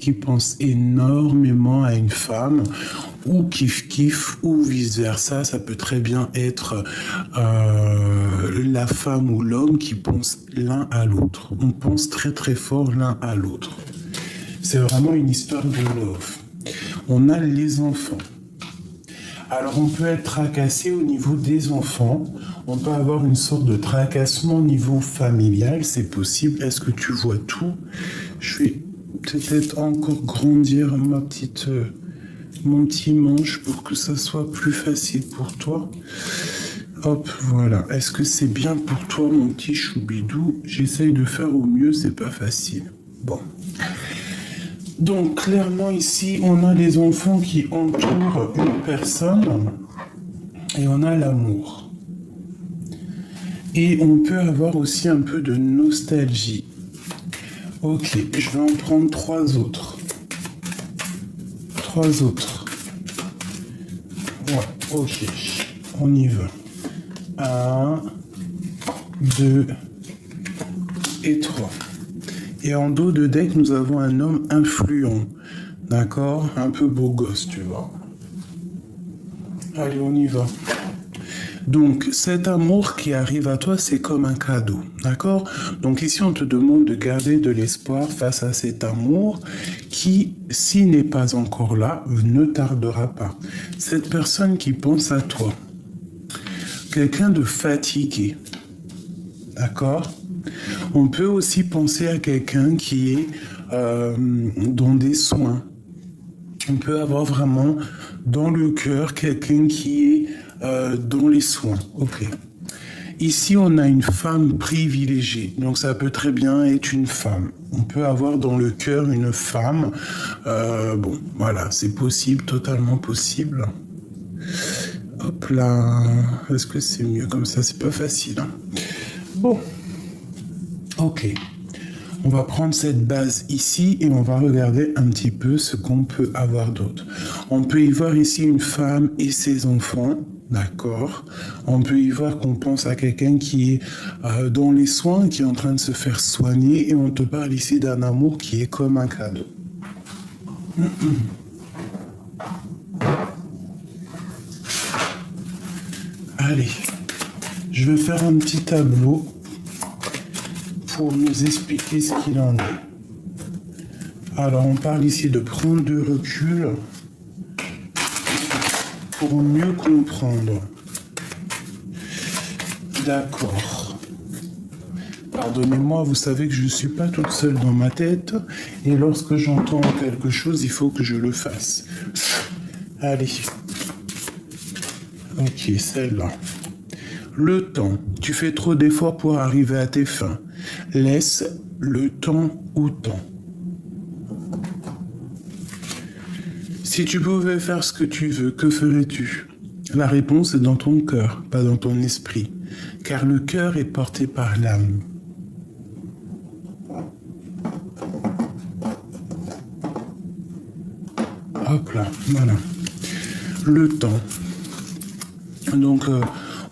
qui pense énormément à une femme, ou kiff-kiff, ou vice-versa. Ça peut très bien être la femme ou l'homme qui pense l'un à l'autre. On pense très très fort l'un à l'autre. C'est vraiment une histoire de love. On a les enfants. Alors on peut être tracassé au niveau des enfants, on peut avoir une sorte de tracassement au niveau familial, c'est possible. Est-ce que tu vois tout? Je vais peut-être encore grandir mon petit manche pour que ça soit plus facile pour toi. Hop, voilà. Est-ce que c'est bien pour toi, mon petit choubidou? J'essaye de faire au mieux, c'est pas facile. Bon. Donc, clairement, ici, on a les enfants qui entourent une personne et on a l'amour. Et on peut avoir aussi un peu de nostalgie. Ok, je vais en prendre 3 autres. 3 autres. Ouais, ok, on y va. 1, 2 et 3. Et en dos de deck, nous avons un homme influent. D'accord? Un peu beau gosse, tu vois. Allez, on y va. Donc, cet amour qui arrive à toi, c'est comme un cadeau. D'accord? Donc ici, on te demande de garder de l'espoir face à cet amour qui, s'il n'est pas encore là, ne tardera pas. Cette personne qui pense à toi. Quelqu'un de fatigué. D'accord? On peut aussi penser à quelqu'un qui est dans des soins. On peut avoir vraiment dans le cœur quelqu'un qui est dans les soins. Ok. Ici, on a une femme privilégiée. Donc, ça peut très bien être une femme. On peut avoir dans le cœur une femme. Bon, voilà, c'est possible, totalement possible. Hop là. Est-ce que c'est mieux comme ça? C'est pas facile. Hein. Bon. Ok, on va prendre cette base ici et on va regarder un petit peu ce qu'on peut avoir d'autre. On peut y voir ici une femme et ses enfants, d'accord. On peut y voir qu'on pense à quelqu'un qui est dans les soins, qui est en train de se faire soigner et on te parle ici d'un amour qui est comme un cadeau. Allez, je vais faire un petit tableau pour nous expliquer ce qu'il en est. Alors, on parle ici de prendre du recul pour mieux comprendre. D'accord. Pardonnez-moi, vous savez que je ne suis pas toute seule dans ma tête et lorsque j'entends quelque chose, il faut que je le fasse. Allez. Ok, celle-là. Le temps. Tu fais trop d'efforts pour arriver à tes fins. Laisse le temps au temps. Si tu pouvais faire ce que tu veux, que ferais-tu? La réponse est dans ton cœur, pas dans ton esprit, car le cœur est porté par l'âme. Hop là, voilà. Le temps. Donc,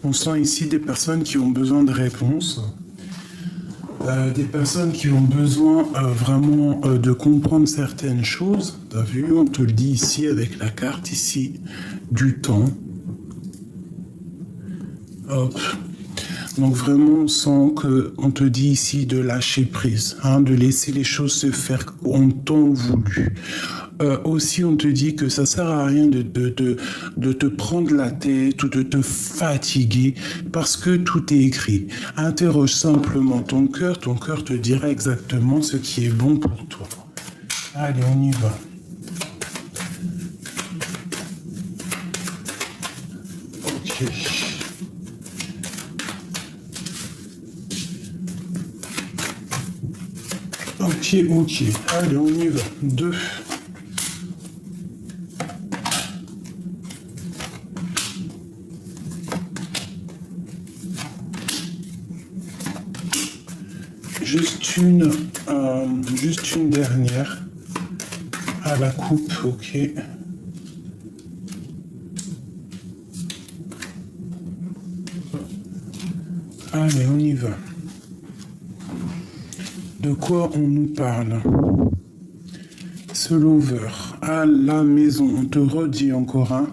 on sent ici des personnes qui ont besoin de réponses. Des personnes qui ont besoin vraiment de comprendre certaines choses. T'as vu, on te le dit ici avec la carte ici du temps. Hop. Donc vraiment, on sent qu'on te dit ici de lâcher prise, hein, de laisser les choses se faire en temps voulu. Aussi, on te dit que ça sert à rien de te prendre la tête ou de te fatiguer parce que tout est écrit. Interroge simplement ton cœur te dira exactement ce qui est bon pour toi. Allez, on y va. Ok. Ok. Allez, on y va. 2. Juste une dernière à la coupe, ok. Allez, on y va. De quoi on nous parle? ce lover à la maison. On te redit encore un.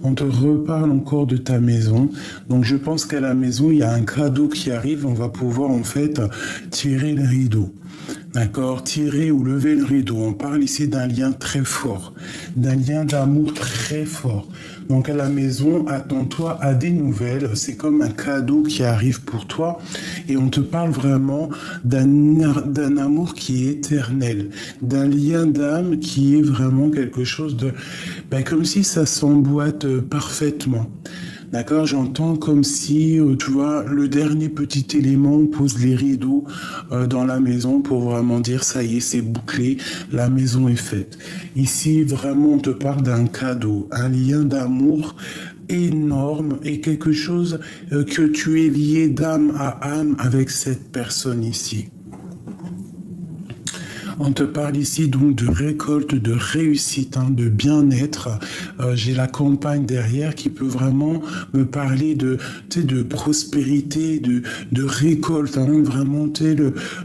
On te reparle encore de ta maison. Donc je pense qu'à la maison, il y a un cadeau qui arrive. On va pouvoir en fait tirer le rideau. D'accord? Tirer ou lever le rideau. On parle ici d'un lien très fort. D'un lien d'amour très fort. Donc à la maison, attends-toi à des nouvelles. C'est comme un cadeau qui arrive pour toi. Et on te parle vraiment d'un amour qui est éternel. D'un lien d'âme qui est vraiment quelque chose de... comme si ça s'emboîte parfaitement. D'accord, j'entends comme si, tu vois, le dernier petit élément, on pose les rideaux dans la maison pour vraiment dire, ça y est, c'est bouclé, la maison est faite. Ici, vraiment, on te parle d'un cadeau, un lien d'amour énorme et quelque chose que tu es lié d'âme à âme avec cette personne ici. On te parle ici donc de récolte, de réussite, de bien-être. J'ai la campagne derrière qui peut vraiment me parler de prospérité, de récolte, vraiment,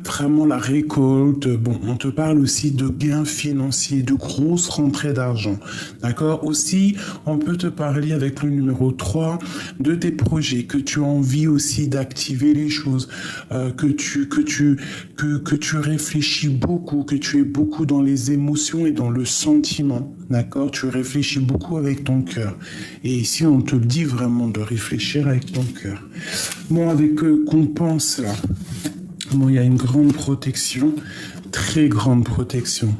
vraiment la récolte. Bon, on te parle aussi de gains financiers, de grosses rentrées d'argent. D'accord? Aussi, on peut te parler avec le numéro 3 de tes projets, que tu as envie aussi d'activer les choses, que tu réfléchis beaucoup, que tu es beaucoup dans les émotions et dans le sentiment, d'accord? Tu réfléchis beaucoup avec ton cœur. Et ici, on te dit vraiment de réfléchir avec ton cœur. Bon, avec qu'on pense là, bon, il y a une grande protection, très grande protection.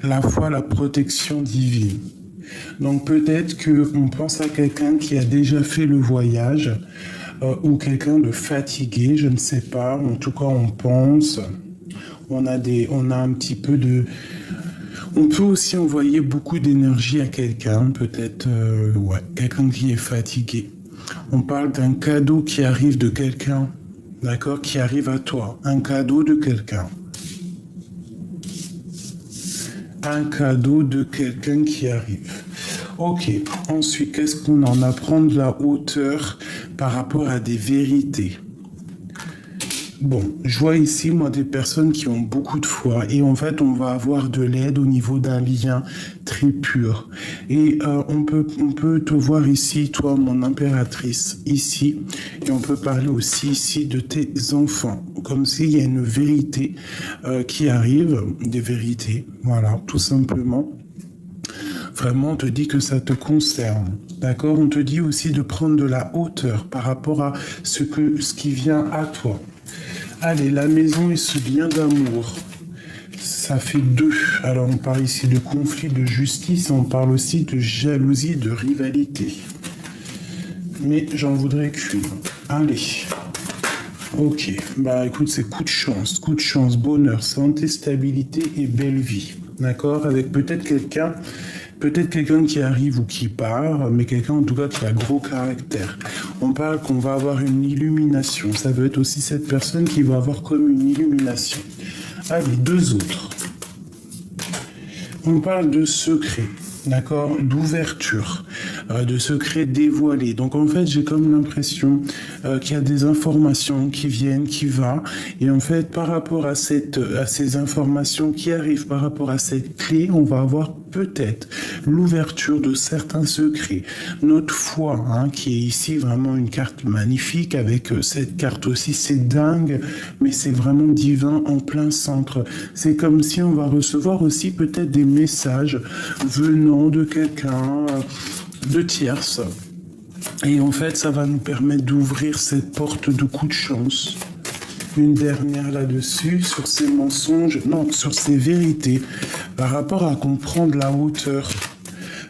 La foi, la protection divine. Donc peut-être qu'on pense à quelqu'un qui a déjà fait le voyage, ou quelqu'un de fatigué, je ne sais pas. En tout cas, on pense... On a un petit peu de... On peut aussi envoyer beaucoup d'énergie à quelqu'un, peut-être, quelqu'un qui est fatigué. On parle d'un cadeau qui arrive de quelqu'un, d'accord, qui arrive à toi. Un cadeau de quelqu'un. Un cadeau de quelqu'un qui arrive. Ok, ensuite, qu'est-ce qu'on en apprend de la hauteur par rapport à des vérités? Bon, je vois ici, moi, des personnes qui ont beaucoup de foi et en fait, on va avoir de l'aide au niveau d'un lien très pur. Et on peut te voir ici, toi, mon impératrice, ici, et on peut parler aussi ici de tes enfants, comme s'il y a une vérité qui arrive, des vérités, voilà, tout simplement. Vraiment, on te dit que ça te concerne. D'accord? On te dit aussi de prendre de la hauteur par rapport à ce qui vient à toi. Allez, la maison et ce lien d'amour, ça fait 2. Alors, on parle ici de conflit, de justice, on parle aussi de jalousie, de rivalité. Mais j'en voudrais qu'une. Allez. Ok. Écoute, c'est coup de chance, bonheur, santé, stabilité et belle vie. D'accord? Avec peut-être quelqu'un qui arrive ou qui part, mais quelqu'un en tout cas qui a gros caractère. On parle qu'on va avoir une illumination. Ça veut être aussi cette personne qui va avoir comme une illumination. Allez, 2 autres. On parle de secret, d'accord, d'ouverture, de secret dévoilé. Donc en fait, j'ai comme l'impression qu'il y a des informations qui viennent, qui vont. Et en fait, par rapport à ces informations qui arrivent, par rapport à cette clé, on va avoir peut-être l'ouverture de certains secrets. Notre foi, qui est ici vraiment une carte magnifique, avec cette carte aussi, c'est dingue, mais c'est vraiment divin en plein centre. C'est comme si on va recevoir aussi peut-être des messages venant de quelqu'un, de tierce. Et en fait, ça va nous permettre d'ouvrir cette porte de coup de chance. Une dernière là-dessus, sur ces mensonges, non, sur ces vérités, par rapport à comprendre la hauteur.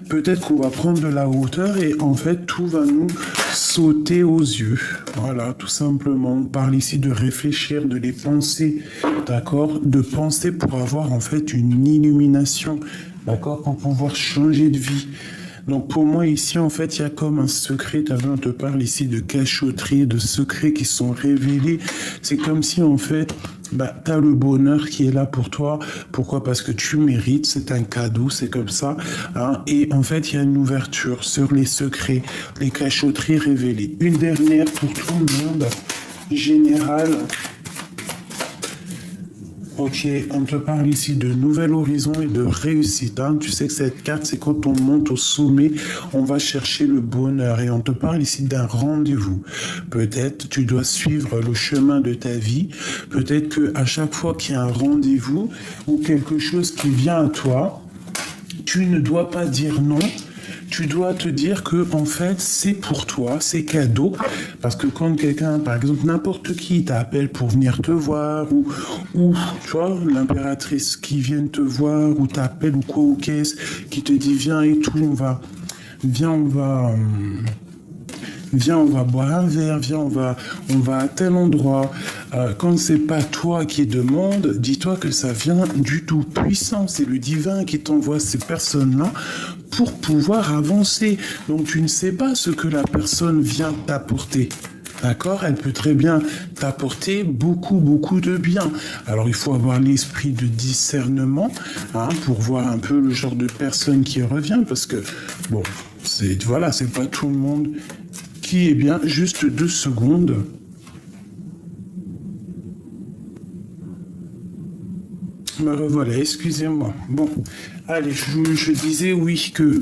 Peut-être qu'on va prendre de la hauteur et en fait, tout va nous sauter aux yeux. Voilà, tout simplement. On parle ici de réfléchir, de les penser, d'accord? De penser pour avoir en fait une illumination, d'accord? Pour pouvoir changer de vie. Donc pour moi ici en fait il y a comme un secret, on te parle ici de cachotterie, de secrets qui sont révélés. C'est comme si en fait tu as le bonheur qui est là pour toi. Pourquoi? Parce que tu mérites, c'est un cadeau, c'est comme ça. Et en fait il y a une ouverture sur les secrets, les cachotteries révélées. Une dernière pour tout le monde, générale. Ok, on te parle ici de nouvel horizon et de réussite. Hein. Tu sais que cette carte, c'est quand on monte au sommet, on va chercher le bonheur. Et on te parle ici d'un rendez-vous. Peut-être tu dois suivre le chemin de ta vie. Peut-être qu'à chaque fois qu'il y a un rendez-vous ou quelque chose qui vient à toi, tu ne dois pas dire non. Tu dois te dire que en fait c'est pour toi, c'est cadeau, parce que quand quelqu'un, par exemple n'importe qui t'appelle pour venir te voir ou tu vois l'impératrice qui vient te voir ou t'appelle ou quoi ou qu'est-ce qui te dit viens et tout, viens, on va boire un verre, viens, on va à tel endroit. Quand c'est pas toi qui demande, dis-toi que ça vient du Tout-Puissant. C'est le divin qui t'envoie ces personnes-là pour pouvoir avancer. Donc tu ne sais pas ce que la personne vient t'apporter. D'accord? Elle peut très bien t'apporter beaucoup, beaucoup de bien. Alors, il faut avoir l'esprit de discernement pour voir un peu le genre de personne qui revient parce que, bon, c'est pas tout le monde qui est bien. Juste 2 secondes. Me revoilà, excusez-moi. Bon, allez, je disais oui que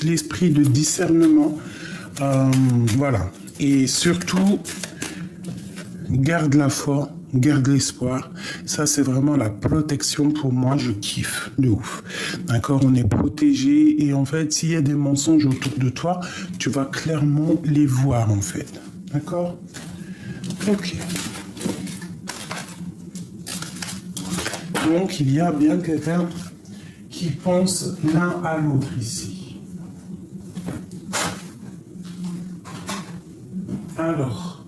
l'esprit de discernement, voilà. Et surtout, garde la foi, garde l'espoir. Ça, c'est vraiment la protection pour moi. Je kiffe de ouf. D'accord? On est protégé. Et en fait, s'il y a des mensonges autour de toi, tu vas clairement les voir, en fait. D'accord? Ok. Donc, il y a bien quelqu'un qui pense l'un à l'autre ici. Alors,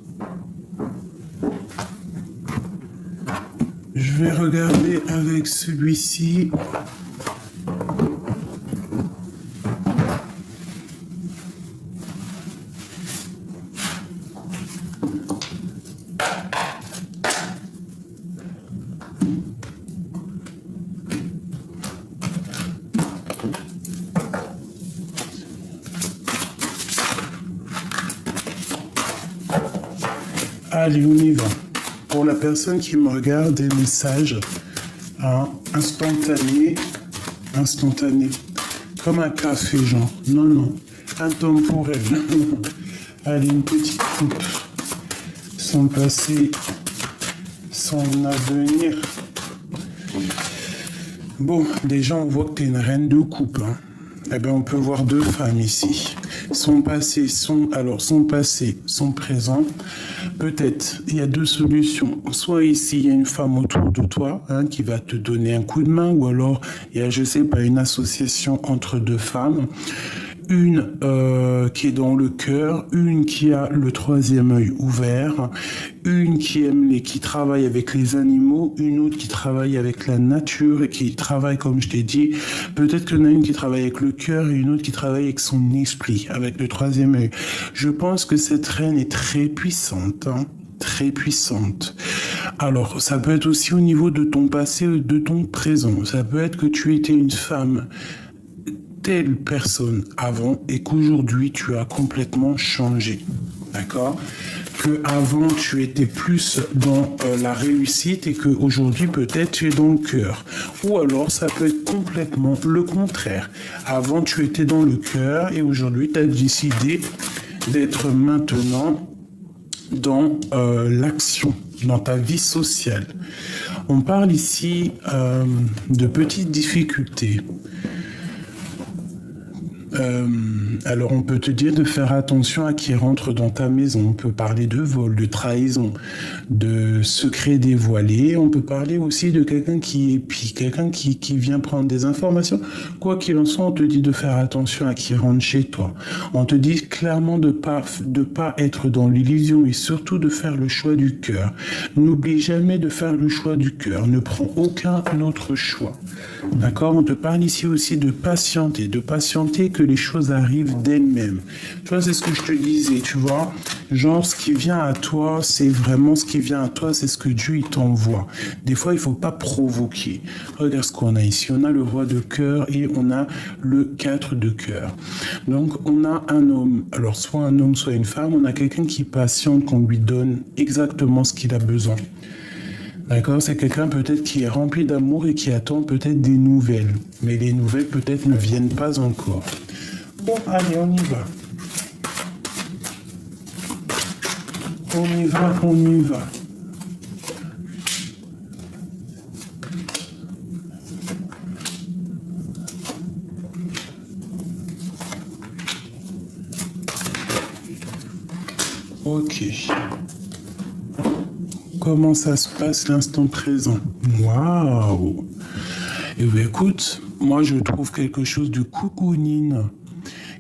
je vais regarder avec celui-ci. Allez, on y va. Pour la personne qui me regarde, des messages instantanés. Comme un café, genre. Non. Intemporel. Allez, une petite coupe. Sans passé, sans avenir. Bon, déjà, on voit que tu es une reine de coupe. Eh bien, on peut voir 2 femmes ici. Son passé, son présent. Peut-être, il y a 2 solutions. Soit ici, il y a une femme autour de toi qui va te donner un coup de main, ou alors il y a, je sais pas, une association entre 2 femmes. Une qui est dans le cœur, une qui a le 3e œil ouvert, une qui travaille avec les animaux, une autre qui travaille avec la nature et qui travaille, comme je t'ai dit, peut-être qu'il y en a une qui travaille avec le cœur et une autre qui travaille avec son esprit, avec le 3e œil. Je pense que cette reine est très puissante, très puissante. Alors, ça peut être aussi au niveau de ton passé ou de ton présent. Ça peut être que tu étais une femme telle personne avant et qu'aujourd'hui tu as complètement changé, d'accord? Que avant tu étais plus dans la réussite et qu'aujourd'hui peut-être tu es dans le cœur. Ou alors ça peut être complètement le contraire. Avant tu étais dans le cœur et aujourd'hui tu as décidé d'être maintenant dans l'action, dans ta vie sociale. On parle ici de petites difficultés. Alors on peut te dire de faire attention à qui rentre dans ta maison. On peut parler de vol, de trahison, de secrets dévoilés. On peut parler aussi de quelqu'un qui vient prendre des informations. Quoi qu'il en soit, on te dit de faire attention à qui rentre chez toi. On te dit clairement de pas être dans l'illusion et surtout de faire le choix du cœur. N'oublie jamais de faire le choix du cœur. Ne prends aucun autre choix. D'accord? On te parle ici aussi de patienter que les choses arrivent d'elles-mêmes. Tu vois, c'est ce que je te disais, tu vois. Genre, ce qui vient à toi, c'est vraiment ce qui vient à toi, c'est ce que Dieu il t'envoie. Des fois, il faut pas provoquer. Regarde ce qu'on a ici. On a le roi de cœur et on a le 4 de cœur. Donc, on a un homme. Alors, soit un homme, soit une femme. On a quelqu'un qui patiente, qu'on lui donne exactement ce qu'il a besoin. D'accord? C'est quelqu'un peut-être qui est rempli d'amour et qui attend peut-être des nouvelles. Mais les nouvelles peut-être ne viennent pas encore. Bon, allez, on y va. On y va, on y va. Ok. Comment ça se passe l'instant présent? Waouh! Eh bien, écoute, moi je trouve quelque chose de cocooning,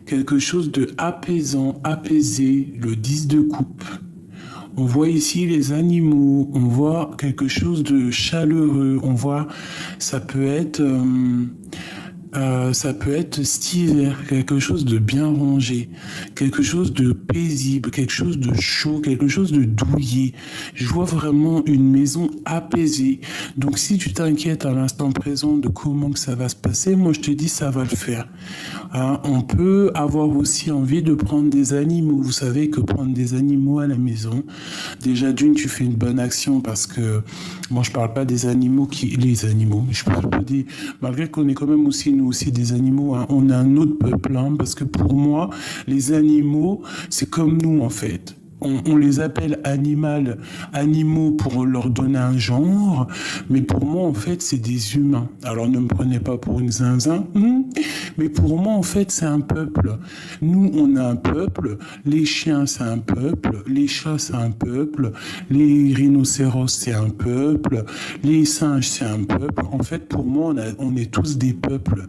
quelque chose de apaisant, apaisé, le 10 de coupe. On voit ici les animaux, on voit quelque chose de chaleureux, on voit, ça peut être, ça peut être cet hiver, quelque chose de bien rangé, quelque chose de paisible, quelque chose de chaud, quelque chose de douillet. Je vois vraiment une maison apaisée. Donc si tu t'inquiètes à l'instant présent de comment que ça va se passer, moi je te dis ça va le faire. Hein, on peut avoir aussi envie de prendre des animaux. Vous savez que prendre des animaux à la maison, déjà d'une tu fais une bonne action parce que moi je parle pas des animaux les animaux, je parle pas des, malgré qu'on est quand même aussi nous aussi des animaux, hein, on a un autre peuple, hein, parce que pour moi les animaux c'est comme nous en fait. On les appelle animaux pour leur donner un genre, mais pour moi, en fait, c'est des humains. Alors, ne me prenez pas pour une zinzin, mais pour moi, en fait, c'est un peuple. Nous, on a un peuple, les chiens, c'est un peuple, les chats, c'est un peuple, les rhinocéros, c'est un peuple, les singes, c'est un peuple. En fait, pour moi, on est tous des peuples.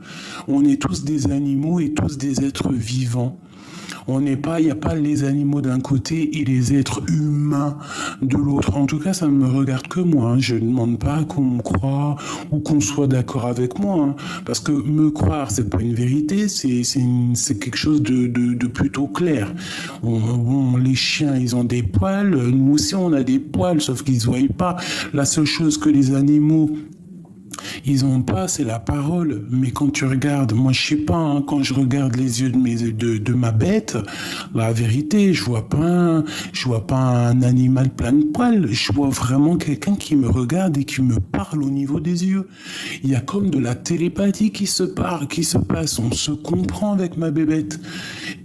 On est tous des animaux et tous des êtres vivants. On n'est pas, il n'y a pas les animaux d'un côté et les êtres humains de l'autre. En tout cas, ça ne me regarde que moi, hein. Je ne demande pas qu'on me croie ou qu'on soit d'accord avec moi, hein. Parce que me croire, c'est pas une vérité, c'est quelque chose de plutôt clair. Bon, les chiens, ils ont des poils, nous aussi on a des poils, sauf qu'ils ne se voient pas. La seule chose que les animaux ils ont pas, c'est la parole. Mais quand tu regardes, moi je sais pas, hein, quand je regarde les yeux de ma bête, la vérité, je vois pas un animal plein de poils. Je vois vraiment quelqu'un qui me regarde et qui me parle au niveau des yeux. Il y a comme de la télépathie qui se passe. On se comprend avec ma bébête.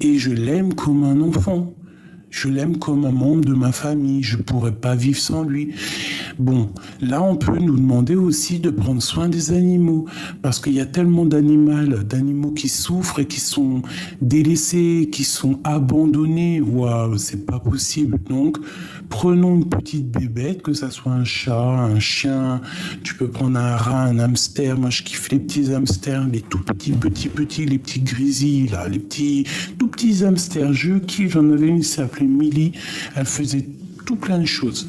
Et je l'aime comme un enfant. Je l'aime comme un membre de ma famille, je ne pourrais pas vivre sans lui. Bon, là on peut nous demander aussi de prendre soin des animaux, parce qu'il y a tellement d'animaux qui souffrent et qui sont délaissés, qui sont abandonnés. Waouh, c'est pas possible. Donc, prenons une petite bébête, que ça soit un chat, un chien, tu peux prendre un rat, un hamster. Moi je kiffe les petits hamsters, les tout petits, les petits grizzlies, là, les petits, tout petits hamsters. Je kiffe, j'en avais une, ça s'appelait Millie, elle faisait tout plein de choses.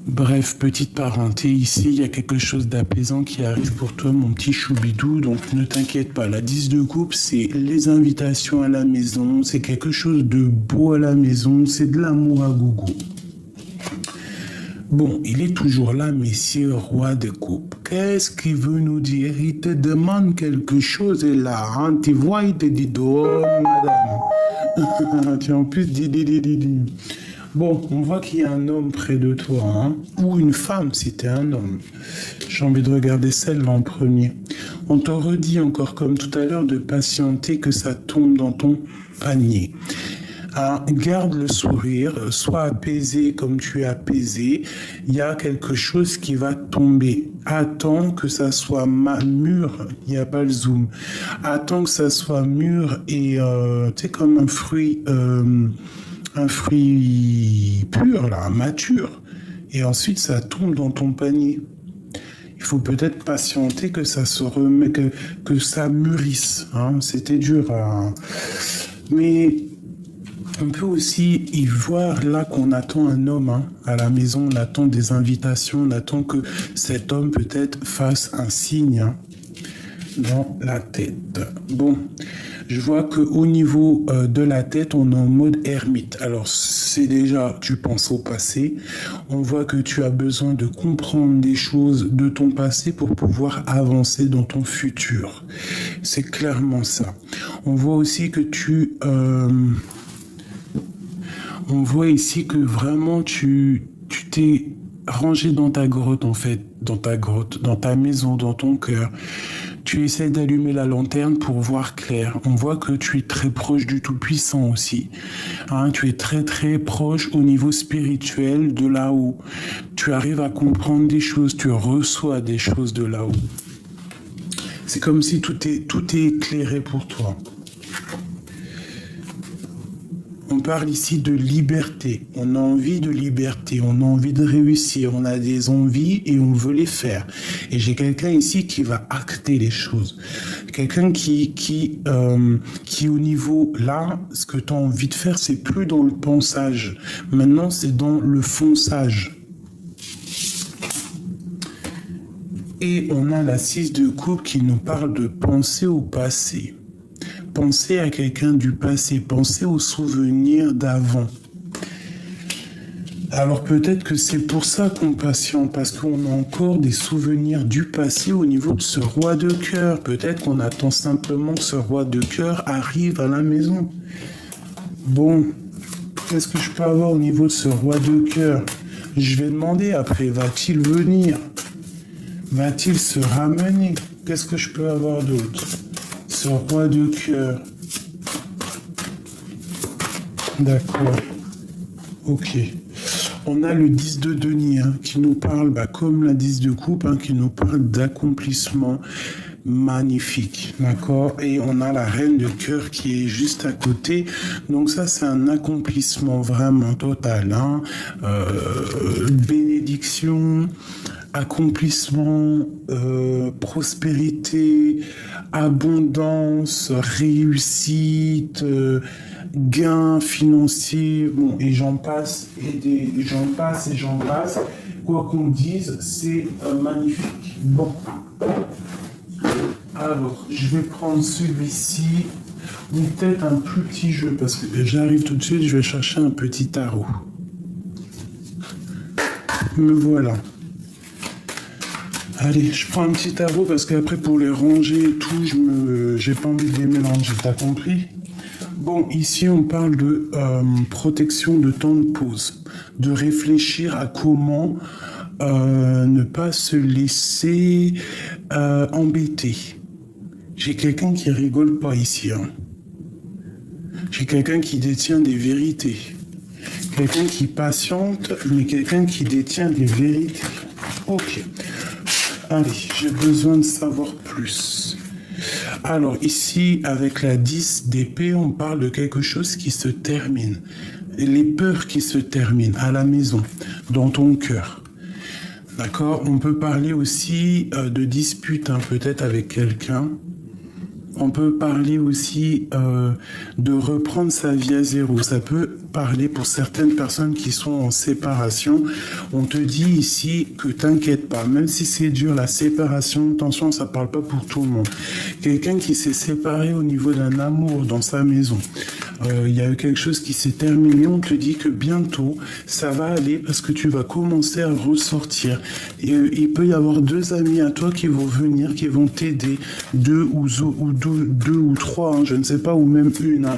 Bref, petite parenté, ici, il y a quelque chose d'apaisant qui arrive pour toi, mon petit choubidou, donc ne t'inquiète pas. La 10 de coupe, c'est les invitations à la maison, c'est quelque chose de beau à la maison, c'est de l'amour à gogo. Bon, il est toujours là, messieurs, roi de coupe. Qu'est-ce qu'il veut nous dire? Il te demande quelque chose et là, hein, tu vois, il te dit, oh, madame. Tu en plus, dis. Bon, on voit qu'il y a un homme près de toi, hein, ou une femme si t'es un homme. J'ai envie de regarder celle-là en premier. On te redit encore comme tout à l'heure de patienter que ça tombe dans ton panier. Hein, garde le sourire, sois apaisé comme tu es apaisé. Il y a quelque chose qui va tomber. Attends que ça soit mûr. Il n'y a pas le zoom. Attends que ça soit mûr et tu sais comme un fruit pur, là, mature, et ensuite ça tombe dans ton panier. Il faut peut-être patienter que ça se que ça mûrisse. Hein. C'était dur, hein. Mais on peut aussi y voir là qu'on attend un homme, hein. À la maison, on attend des invitations, on attend que cet homme peut-être fasse un signe, hein, dans la tête. Bon. Je vois qu'au niveau de la tête, on est en mode ermite. Alors, c'est déjà, tu penses au passé. On voit que tu as besoin de comprendre des choses de ton passé pour pouvoir avancer dans ton futur. C'est clairement ça. On voit aussi que on voit ici que vraiment tu t'es rangé dans ta grotte, en fait, dans ta maison, dans ton cœur. Tu essaies d'allumer la lanterne pour voir clair. On voit que tu es très proche du Tout-Puissant aussi. Hein, tu es très très proche au niveau spirituel de là-haut. Tu arrives à comprendre des choses, tu reçois des choses de là-haut. C'est comme si tout est éclairé pour toi. On parle ici de liberté. On a envie de liberté, on a envie de réussir, on a des envies et on veut les faire. Et j'ai quelqu'un ici qui va acter les choses. Quelqu'un qui au niveau là, ce que tu as envie de faire, c'est plus dans le pensage. Maintenant, c'est dans le fonçage. Et on a la 6 de coupe qui nous parle de penser au passé. Pensez à quelqu'un du passé, pensez aux souvenirs d'avant. Alors peut-être que c'est pour ça qu'on patiente, parce qu'on a encore des souvenirs du passé au niveau de ce roi de cœur. Peut-être qu'on attend simplement que ce roi de cœur arrive à la maison. Bon, qu'est-ce que je peux avoir au niveau de ce roi de cœur? Je vais demander après, va-t-il venir? Va-t-il se ramener? Qu'est-ce que je peux avoir d'autre? Ce roi de cœur. D'accord. Ok. On a le 10 de denier qui nous parle, comme la 10 de coupe, qui nous parle d'accomplissement magnifique. D'accord. Et on a la reine de cœur qui est juste à côté. Donc ça, c'est un accomplissement vraiment total. Bénédiction, accomplissement, prospérité, abondance, réussite, gains financiers, bon, et j'en passe, et j'en passe. Quoi qu'on dise, c'est magnifique. Bon. Alors, je vais prendre celui-ci, ou peut-être un plus petit jeu, parce que j'arrive tout de suite, je vais chercher un petit tarot. Me voilà. Allez, je prends un petit tarot parce qu'après pour les ranger et tout, j'ai pas envie de les mélanger, t'as compris? Bon, ici on parle de protection de temps de pause, de réfléchir à comment ne pas se laisser embêter. J'ai quelqu'un qui rigole pas ici. J'ai quelqu'un qui détient des vérités. Quelqu'un qui patiente, mais quelqu'un qui détient des vérités. Ok. Allez, j'ai besoin de savoir plus. Alors ici, avec la 10 d'épée, on parle de quelque chose qui se termine. Les peurs qui se terminent à la maison, dans ton cœur. D'accord? On peut parler aussi de dispute, peut-être avec quelqu'un. On peut parler aussi de reprendre sa vie à zéro. Ça peut parler pour certaines personnes qui sont en séparation. On te dit ici que t'inquiète pas, même si c'est dur la séparation, attention, ça parle pas pour tout le monde. Quelqu'un qui s'est séparé au niveau d'un amour dans sa maison. Il y a eu quelque chose qui s'est terminé, on te dit que bientôt ça va aller parce que tu vas commencer à ressortir. Et, il peut y avoir 2 amis à toi qui vont venir, qui vont t'aider, 2 ou 3, je ne sais pas, ou même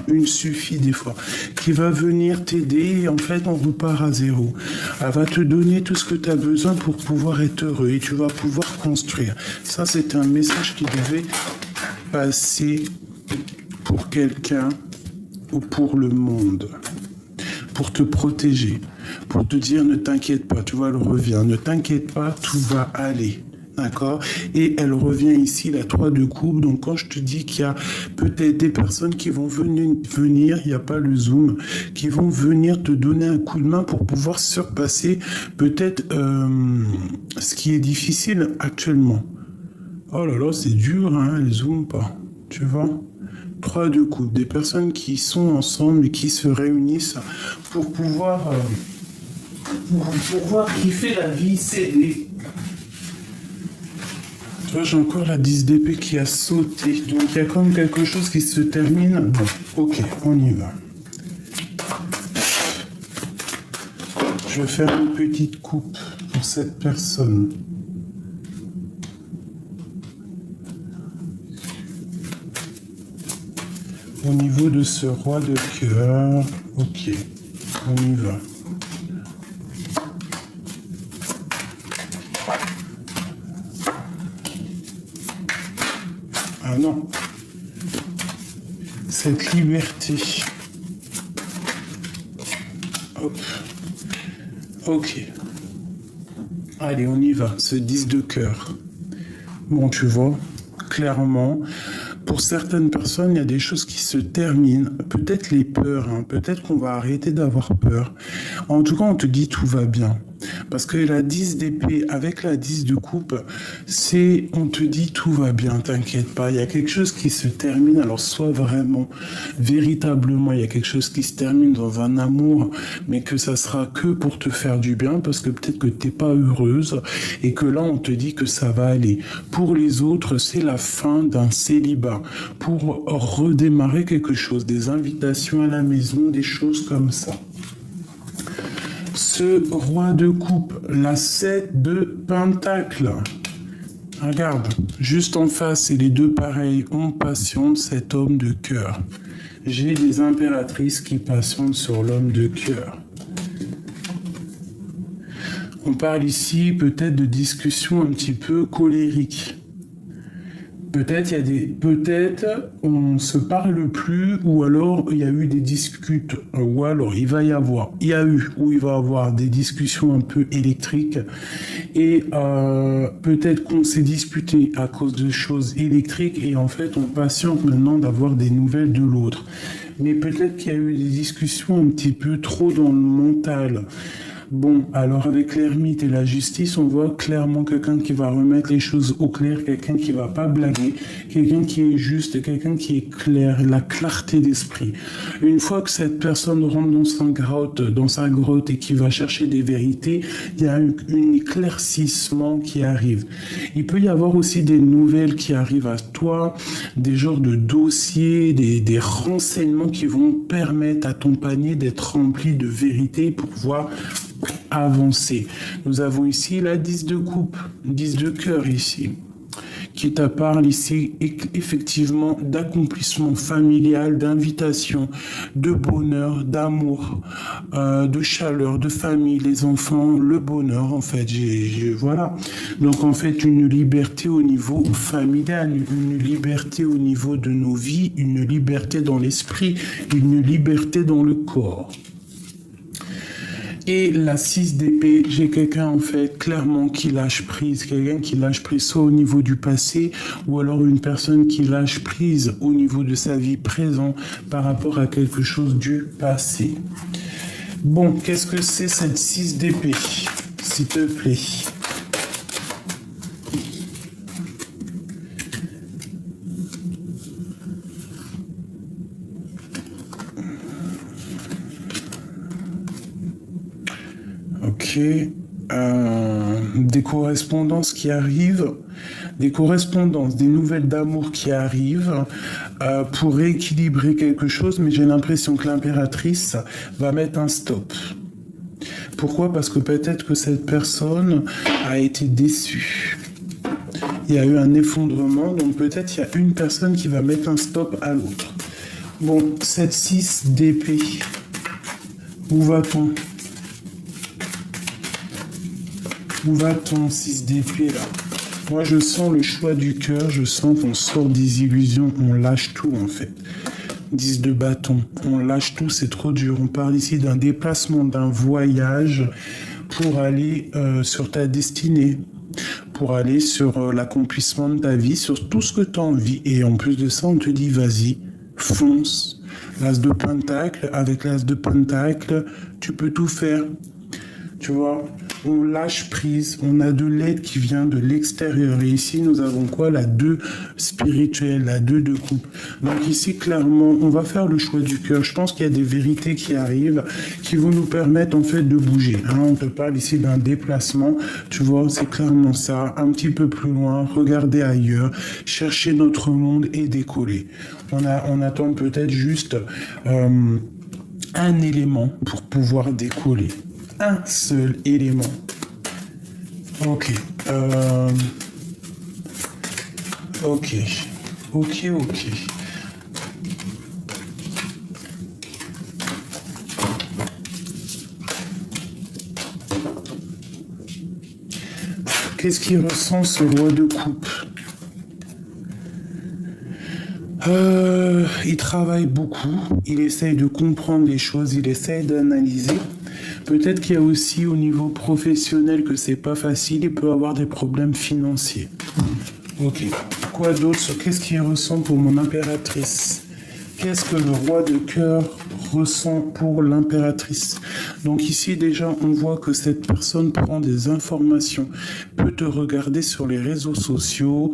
une suffit des fois, qui va venir t'aider et en fait on repart à zéro. Elle va te donner tout ce que tu as besoin pour pouvoir être heureux et tu vas pouvoir construire. Ça c'est un message qui devait passer pour quelqu'un ou pour le monde, pour te protéger, pour te dire ne t'inquiète pas, tu vois, elle revient, ne t'inquiète pas, tout va aller, d'accord? Et elle revient ici, la 3 de coupe, donc quand je te dis qu'il y a peut-être des personnes qui vont venir, il n'y a pas le zoom, qui vont venir te donner un coup de main pour pouvoir surpasser peut-être ce qui est difficile actuellement. Oh là là, c'est dur, elle zoome pas, tu vois? 3 de coupe, des personnes qui sont ensemble et qui se réunissent pour pouvoir kiffer la vie, s'aider. Tu vois, j'ai encore la 10 d'épée qui a sauté, donc il y a comme quelque chose qui se termine. Bon, ok, on y va. Je vais faire une petite coupe pour cette personne. Au niveau de ce roi de cœur, ok, on y va. Ah non. Cette liberté. Hop. Ok. Allez, on y va. Ce 10 de cœur. Bon, tu vois, clairement, pour certaines personnes, il y a des choses qui se terminent. Peut-être les peurs, hein. Peut-être qu'on va arrêter d'avoir peur. En tout cas, on te dit tout va bien. Parce que la 10 d'épée avec la 10 de coupe, c'est on te dit tout va bien, t'inquiète pas. Il y a quelque chose qui se termine. Alors soit vraiment, véritablement, il y a quelque chose qui se termine dans un amour, mais que ça sera que pour te faire du bien, parce que peut-être que t'es pas heureuse et que là on te dit que ça va aller. Pour les autres, c'est la fin d'un célibat. Pour redémarrer quelque chose, des invitations à la maison, des choses comme ça. Ce roi de coupe, la 7 de pentacle. Regarde, juste en face, c'est les deux pareils. On patiente cet homme de cœur. J'ai des impératrices qui patientent sur l'homme de cœur. On parle ici peut-être de discussions un petit peu colériques. Peut-être on se parle plus, ou alors il y a eu des discutes, ou alors il va y avoir des discussions un peu électriques, et peut-être qu'on s'est disputé à cause de choses électriques, et en fait on patiente maintenant d'avoir des nouvelles de l'autre. Mais peut-être qu'il y a eu des discussions un petit peu trop dans le mental. Bon, alors avec l'ermite et la justice, on voit clairement quelqu'un qui va remettre les choses au clair, quelqu'un qui va pas blaguer, quelqu'un qui est juste, quelqu'un qui est clair, la clarté d'esprit. Une fois que cette personne rentre dans sa grotte et qui va chercher des vérités, il y a un éclaircissement qui arrive. Il peut y avoir aussi des nouvelles qui arrivent à toi, des genres de dossiers, des renseignements qui vont permettre à ton panier d'être rempli de vérité pour pouvoir avancer. Nous avons ici la 10 de coupe, 10 de cœur ici, qui te parle ici effectivement d'accomplissement familial, d'invitation, de bonheur, d'amour, de chaleur, de famille, les enfants, le bonheur en fait. Voilà. Donc en fait une liberté au niveau familial, une liberté au niveau de nos vies, une liberté dans l'esprit, une liberté dans le corps. Et la 6 d'épée, j'ai quelqu'un en fait clairement qui lâche prise, quelqu'un qui lâche prise soit au niveau du passé ou alors une personne qui lâche prise au niveau de sa vie présente par rapport à quelque chose du passé. Bon, qu'est-ce que c'est cette 6 d'épée, s'il te plaît? Ok, des correspondances qui arrivent, des nouvelles d'amour qui arrivent pour rééquilibrer quelque chose, mais j'ai l'impression que l'impératrice va mettre un stop. Pourquoi? Parce que peut-être que cette personne a été déçue. Il y a eu un effondrement, donc peut-être il y a une personne qui va mettre un stop à l'autre. Bon, cette 6 d'épée, où va-t-on? Où va-t-on, 6 d'épée, là? Moi, je sens le choix du cœur, je sens qu'on sort des illusions, on lâche tout, en fait. 10 de bâton, on lâche tout, c'est trop dur. On parle ici d'un déplacement, d'un voyage pour aller sur ta destinée, pour aller sur l'accomplissement de ta vie, sur tout ce que tu as envie. Et en plus de ça, on te dit, vas-y, fonce. L'as de pentacle, avec l'as de pentacle, tu peux tout faire. Tu vois, on lâche prise, on a de l'aide qui vient de l'extérieur. Et ici, nous avons quoi? La 2 spirituelle, la 2 de coupe. Donc ici, clairement, on va faire le choix du cœur. Je pense qu'il y a des vérités qui arrivent, qui vont nous permettre en fait de bouger. Hein, on te parle ici d'un déplacement. Tu vois, c'est clairement ça. Un petit peu plus loin, regarder ailleurs, chercher notre monde et décoller. On attend peut-être juste un élément pour pouvoir décoller. Un seul élément. Ok. Ok. Qu'est-ce qu'il ressent ce roi de coupe? Il travaille beaucoup, il essaye de comprendre les choses, il essaye d'analyser. Peut-être qu'il y a aussi au niveau professionnel que c'est pas facile, il peut avoir des problèmes financiers. Ok. Quoi d'autre? Qu'est-ce qu'il ressent pour mon impératrice? Qu'est-ce que le roi de cœur ressent pour l'impératrice? Donc ici déjà on voit que cette personne prend des informations, peut te regarder sur les réseaux sociaux,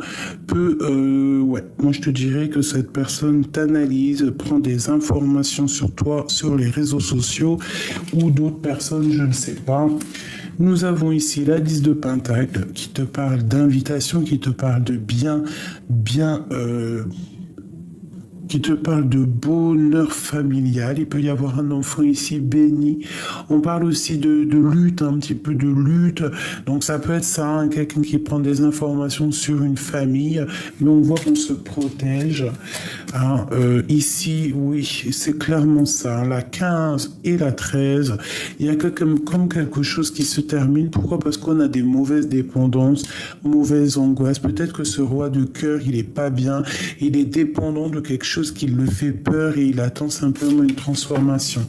ouais, moi je te dirais que cette personne t'analyse, prend des informations sur toi sur les réseaux sociaux ou d'autres personnes, je ne sais pas. Nous avons ici la 10 de Pentacle qui te parle d'invitation, qui te parle de qui te parle de bonheur familial. Il peut y avoir un enfant ici béni. On parle aussi de lutte, un petit peu de lutte. Donc ça peut être ça, hein, quelqu'un qui prend des informations sur une famille, mais on voit qu'on se protège. Hein, ici, oui, c'est clairement ça. Hein, la 15 et la 13, il y a comme quelque chose qui se termine. Pourquoi? Parce qu'on a des mauvaises dépendances, mauvaises angoisses. Peut-être que ce roi de cœur, il est pas bien. Il est dépendant de quelque chose qui le fait peur et il attend simplement une transformation.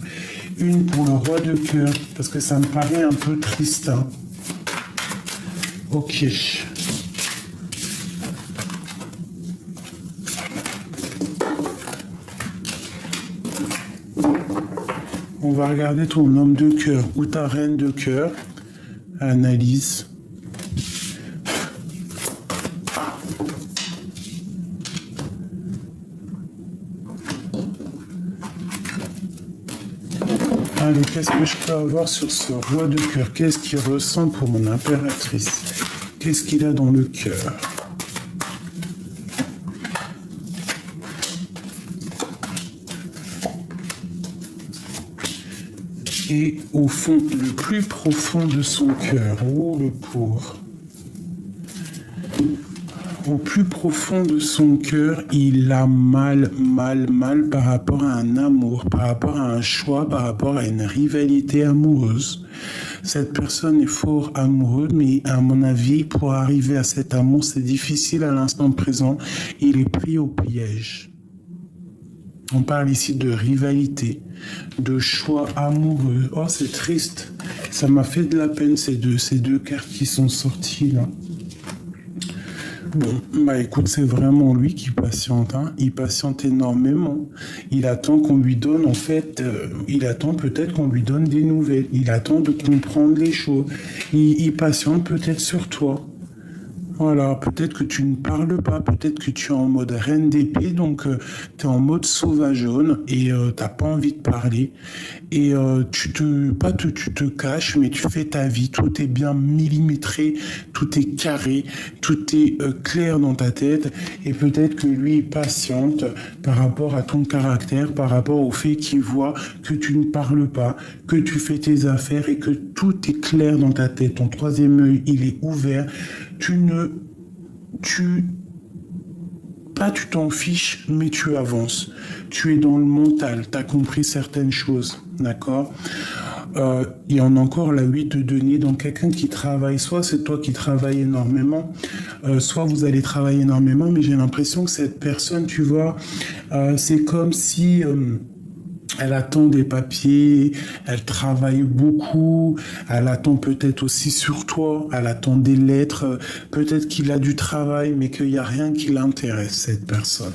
Une pour le roi de cœur, parce que ça me paraît un peu triste. Hein. Ok. On va regarder ton homme de cœur ou ta reine de cœur. Analyse. Allez, qu'est-ce que je peux avoir sur ce roi de cœur? Qu'est-ce qu'il ressent pour mon impératrice? Qu'est-ce qu'il a dans le cœur? Et au fond, le plus profond de son cœur, oh le pauvre. Au plus profond de son cœur, il a mal par rapport à un amour, par rapport à un choix, par rapport à une rivalité amoureuse. Cette personne est fort amoureuse, mais à mon avis, pour arriver à cet amour, c'est difficile à l'instant présent. Il est pris au piège. On parle ici de rivalité, de choix amoureux. Oh, c'est triste. Ça m'a fait de la peine, ces deux cartes qui sont sorties là. Bon, bah écoute, c'est vraiment lui qui patiente, hein. Il patiente énormément. Il attend qu'on lui donne, en fait, il attend peut-être qu'on lui donne des nouvelles. Il attend de comprendre les choses. Il patiente peut-être sur toi. Voilà, peut-être que tu ne parles pas, peut-être que tu es en mode reine d'épée, donc tu es en mode sauvageonne et t'as pas envie de parler. Et tu te caches, mais tu fais ta vie, tout est bien millimétré, tout est carré, tout est clair dans ta tête. Et peut-être que lui patiente par rapport à ton caractère, par rapport au fait qu'il voit que tu ne parles pas, que tu fais tes affaires et que tout est clair dans ta tête. Ton troisième œil, il est ouvert. Tu t'en fiches, mais tu avances. Tu es dans le mental, tu as compris certaines choses, d'accord? Il y en a encore la 8 de denier, donc quelqu'un qui travaille, soit c'est toi qui travailles énormément, soit vous allez travailler énormément, mais j'ai l'impression que cette personne, tu vois, c'est comme si... elle attend des papiers, elle travaille beaucoup, elle attend peut-être aussi sur toi, elle attend des lettres, peut-être qu'il a du travail, mais qu'il n'y a rien qui l'intéresse, cette personne.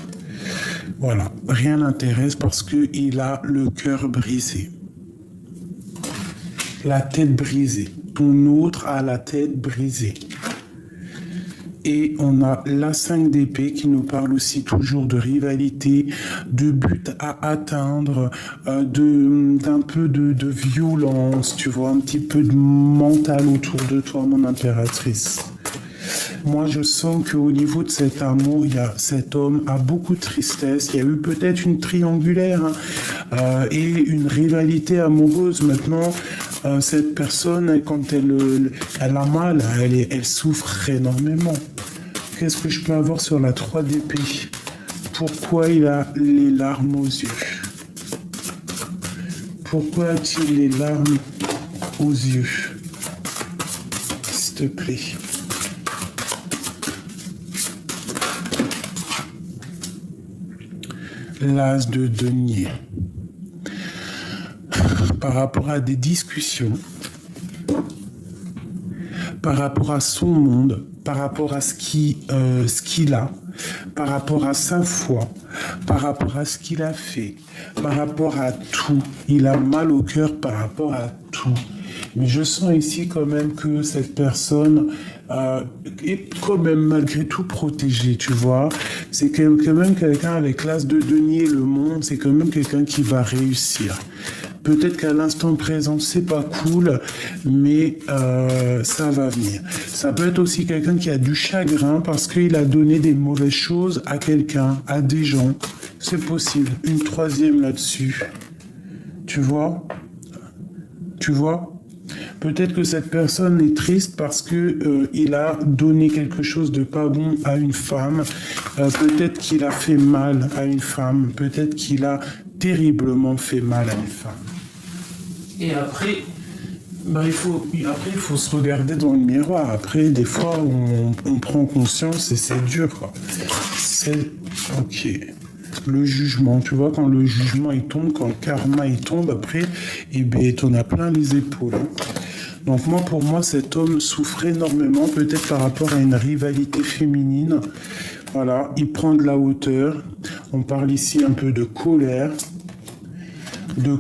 Voilà, rien l'intéresse parce qu'il a le cœur brisé. La tête brisée. Ton autre a la tête brisée. Et on a la 5 d'épée qui nous parle aussi toujours de rivalité, de but à atteindre, d'un peu de violence, tu vois, un petit peu de mental autour de toi, mon impératrice. Moi, je sens qu'au niveau de cet amour, cet homme a beaucoup de tristesse. Il y a eu peut-être une triangulaire et une rivalité amoureuse. Maintenant, cette personne, quand elle a mal, elle souffre énormément. Qu'est-ce que je peux avoir sur la 3 d'épée? Pourquoi il a les larmes aux yeux? Pourquoi a-t-il les larmes aux yeux? S'il te plaît. l'as de denier. Par rapport à des discussions, par rapport à son monde, par rapport à ce qu'il a, par rapport à sa foi, par rapport à ce qu'il a fait, par rapport à tout. Il a mal au cœur par rapport à tout. Mais je sens ici quand même que cette personne est quand même malgré tout protégée, tu vois. C'est quand même quelqu'un avec l'as de denier, le monde, c'est quand même quelqu'un qui va réussir. Peut-être qu'à l'instant présent, c'est pas cool, mais ça va venir. Ça peut être aussi quelqu'un qui a du chagrin parce qu'il a donné des mauvaises choses à quelqu'un, à des gens. C'est possible. Une troisième là-dessus. Tu vois? Peut-être que cette personne est triste parce que il a donné quelque chose de pas bon à une femme. Peut-être qu'il a fait mal à une femme. Peut-être qu'il a terriblement fait mal à une femme. Et après, il faut se regarder dans le miroir. Après, des fois, on prend conscience et c'est dur, quoi. C'est ok. Le jugement, tu vois, quand le jugement il tombe, quand le karma il tombe, après, t'en as plein les épaules. Hein. Donc pour moi, cet homme souffre énormément, peut-être par rapport à une rivalité féminine. Voilà, il prend de la hauteur. On parle ici un peu de colère. De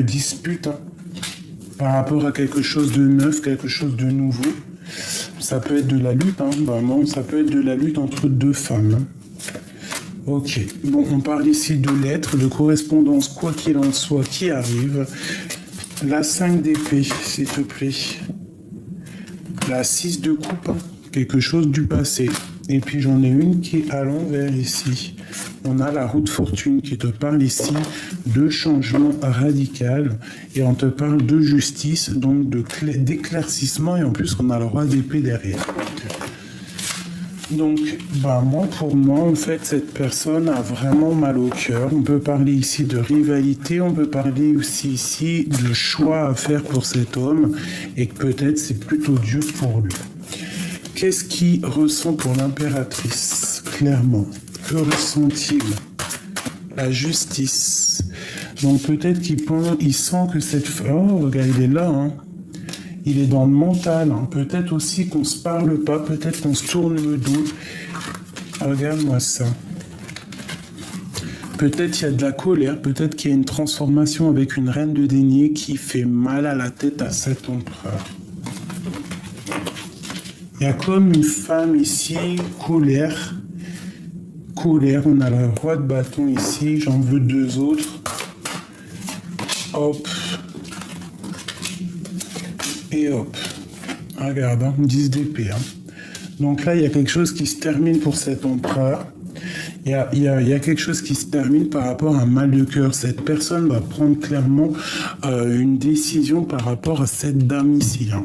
dispute. Hein, par rapport à quelque chose de neuf, quelque chose de nouveau. Ça peut être de la lutte, hein, vraiment. Ça peut être de la lutte entre deux femmes. Hein. Ok. Bon, on parle ici de lettres, de correspondance, quoi qu'il en soit, qui arrive. La 5 d'épée, s'il te plaît. La 6 de coupe, hein, quelque chose du passé. Et puis j'en ai une qui est à l'envers ici. On a la roue de fortune qui te parle ici de changement radical. Et on te parle de justice, donc d'éclaircissement. Et en plus, on a le roi d'épée derrière. Donc, pour moi, en fait, cette personne a vraiment mal au cœur. On peut parler ici de rivalité, on peut parler aussi ici de choix à faire pour cet homme et que peut-être c'est plutôt dur pour lui. Qu'est-ce qu'il ressent pour l'impératrice, clairement? Que ressent-il? La justice. Donc peut-être qu'il sent que cette femme... Oh, regarde, il est là, hein. Il est dans le mental. Hein. Peut-être aussi qu'on se parle pas, peut-être qu'on se tourne le dos. Regarde-moi ça. Peut-être il y a de la colère, peut-être qu'il y a une transformation avec une reine de denier qui fait mal à la tête à cet empereur. Il y a comme une femme ici, colère. On a le roi de bâton ici, j'en veux deux autres. Hop. Et hop. Regarde, hein, 10 d'épée. Hein. Donc là, il y a quelque chose qui se termine pour cet empereur. Il y a quelque chose qui se termine par rapport à un mal de cœur. Cette personne va prendre clairement une décision par rapport à cette dame ici. Hein.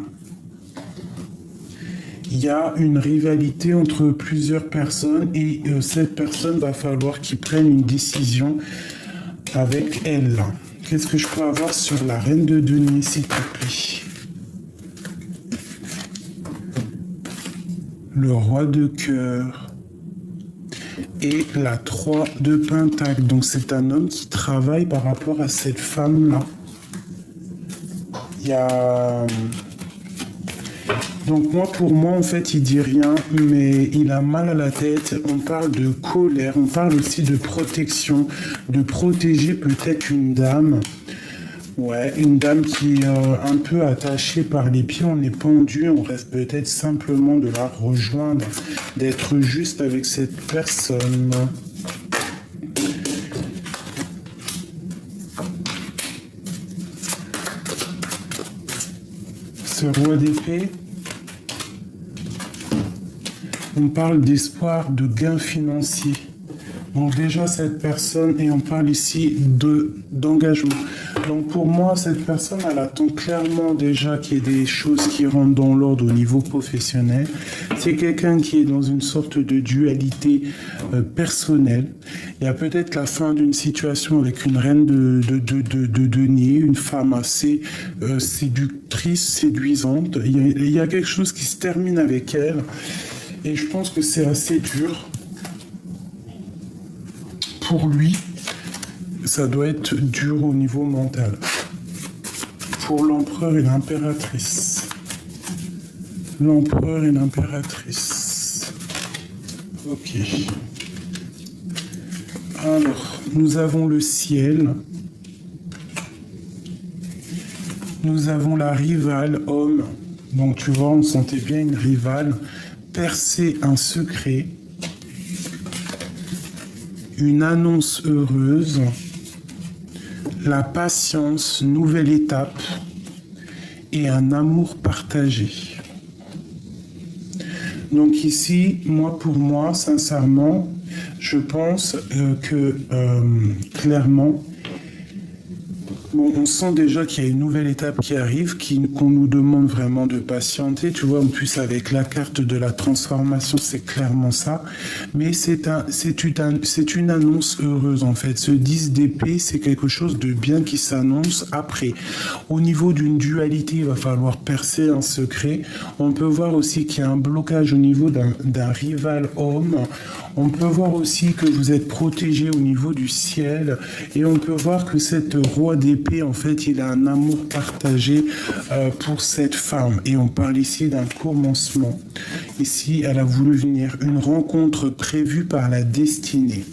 Il y a une rivalité entre plusieurs personnes et cette personne va falloir qu'il prenne une décision avec elle. Qu'est-ce que je peux avoir sur la reine de denier, s'il te plaît? Le roi de cœur et la 3 de pentacle. Donc c'est un homme qui travaille par rapport à cette femme-là. Il y a... Donc pour moi, en fait, il dit rien, mais il a mal à la tête. On parle de colère, on parle aussi de protection, de protéger peut-être une dame. Ouais, une dame qui est un peu attachée par les pieds, on est pendu, on reste peut-être simplement de la rejoindre, d'être juste avec cette personne. Ce roi d'épée, on parle d'espoir, de gain financier. Donc déjà cette personne, et on parle ici d'engagement. Donc pour moi, cette personne, elle attend clairement déjà qu'il y ait des choses qui rentrent dans l'ordre au niveau professionnel. C'est quelqu'un qui est dans une sorte de dualité personnelle. Il y a peut-être la fin d'une situation avec une reine de denier, une femme assez séductrice, séduisante. Il y a quelque chose qui se termine avec elle. Et je pense que c'est assez dur pour lui. Ça doit être dur au niveau mental. Pour l'empereur et l'impératrice. L'empereur et l'impératrice. Ok. Alors, nous avons le ciel. Nous avons la rivale, homme. Donc, tu vois, on sentait bien une rivale. Percer un secret. Une annonce heureuse. La patience, nouvelle étape. Et un amour partagé. Donc ici, pour moi, sincèrement, je pense que clairement, bon, on sent déjà qu'il y a une nouvelle étape qui arrive, qu'on nous demande vraiment de patienter. Tu vois, en plus avec la carte de la transformation, c'est clairement ça. Mais c'est une annonce heureuse en fait. Ce 10 d'épée, c'est quelque chose de bien qui s'annonce après. Au niveau d'une dualité, il va falloir percer un secret. On peut voir aussi qu'il y a un blocage au niveau d'un rival homme. On peut voir aussi que vous êtes protégé au niveau du ciel. Et on peut voir que cette roi d'épée, en fait, il a un amour partagé pour cette femme. Et on parle ici d'un commencement. Ici, elle a voulu venir. Une rencontre prévue par la destinée.